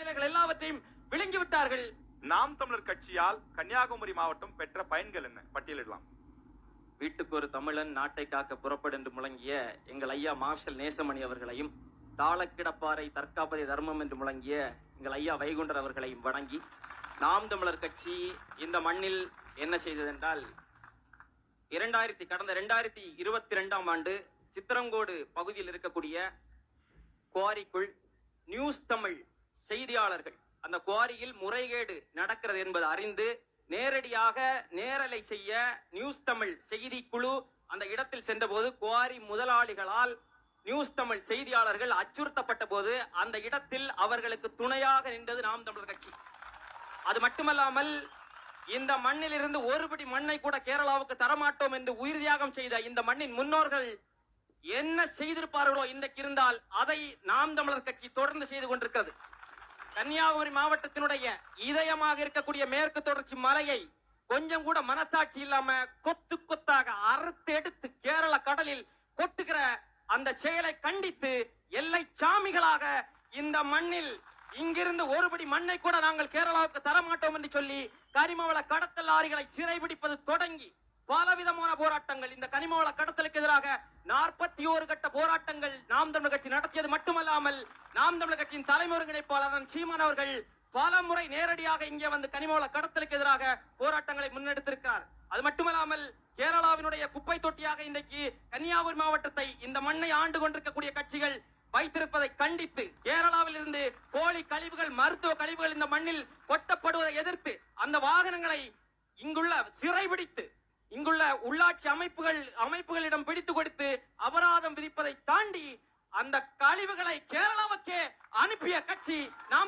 எல்லாவற்றையும் விழுங்கிவிட்டார்கள். நாம் தமிழர் கட்சியால் கன்னியாகுமரி மாவட்டம் பெற்ற பயன்கள் என்ன பட்டியலிடலாம். வீட்டுக்கு ஒரு தமிழன் நாட்டை காக்க புறப்படு என்று முழங்கிய எங்கள் ஐயா மார்ஷல் நேசமணி அவர்களையும், தாளக்கிடப்பாறை தற்காப்பதை தர்மம் என்று முழங்கிய எங்கள் ஐயா வைகுண்டர் அவர்களையும் வணங்கி, நாம் தமிழர் கட்சி இந்த மண்ணில் என்ன செய்ததென்றால், கடந்த 2022ஆம் ஆண்டு சித்திரங்கோடு பகுதியில் இருக்கக்கூடிய குவாரிக்குள் நியூஸ் தமிழ் செய்தியாளர்கள் அந்த குவாரியில் முறைகேடு நடக்கிறது என்பது அறிந்து நேரடியாக நேரலை செய்ய நியூஸ் தமிழ் செய்தி குழு அந்த இடத்தில் சென்றபோது குவாரி முதலாளிகளால் நியூஸ் தமிழ் செய்தியாளர்கள் அச்சுறுத்தப்பட்ட போது அந்த இடத்தில் அவர்களுக்கு துணையாக நின்றது நாம் தமிழர் கட்சி. அது மட்டுமல்லாமல் இந்த மண்ணில் இருந்து ஒருபடி மண்ணை கூட கேரளாவுக்கு தரமாட்டோம் என்று உயிர் தியாகம் செய்த இந்த மண்ணின் முன்னோர்கள் என்ன செய்திருப்பார்களோ இன்றைக்கு இருந்தால் அதை நாம் தமிழர் கட்சி தொடர்ந்து செய்து கொண்டிருக்கிறது. கன்னியாகுமரி மாவட்டத்தினுடைய இதயமாக இருக்கக்கூடிய மேற்கு தொடர்ச்சி மலையை கொஞ்சம் கூட மனசாட்சி இல்லாம கொத்து கொத்தாக அறுத்து எடுத்து கேரள கடலில் கொட்டுகிற அந்த செயலை கண்டித்து எல்லை சாமிகளாக இந்த மண்ணில் இங்கிருந்து ஒருபடி மண்ணை கூட நாங்கள் கேரளாவுக்கு தரமாட்டோம் என்று சொல்லி கனிமவள கடத்தல் லாரிகளை சிறைபிடிப்பது தொடங்கி பலவிதமான போராட்டங்கள், இந்த கனிமவள கடத்தலுக்கு எதிராக 41 கட்ட போராட்டங்கள் நாம் தமிழர் கட்சி நடத்தியது மட்டுமல்லாமல் நாம் தமிழர் கட்சியின் தலைமை ஒருங்கிணைப்பாளர் சீமான் அவர்கள் பல முறை நேரடியாக இங்கே வந்து கனிமவள கடத்தலுக்கு எதிராக போராட்டங்களை முன்னெடுத்திருக்கிறார். அது மட்டுமல்லாமல் கேரளாவினுடைய குப்பை தொட்டியாக இன்றைக்கு கன்னியாகுமரி மாவட்டத்தை இந்த மண்ணை ஆண்டு கொண்டிருக்கக்கூடிய கட்சிகள் வைத்திருப்பதை கண்டித்து கேரளாவில் இருந்து கோழி கழிவுகள், மருத்துவ கழிவுகள் இந்த மண்ணில் கொட்டப்படுவதை எதிர்த்து அந்த வாகனங்களை இங்குள்ள சிறைபிடித்து இங்குள்ள உள்ளாட்சி அமைப்புகளிடம் பிடித்து கொடுத்து அபராதம் விதிப்பதை தாண்டி அந்த கழிவுகளை கேரளாவுக்கே அனுப்பிய கட்சி நாம்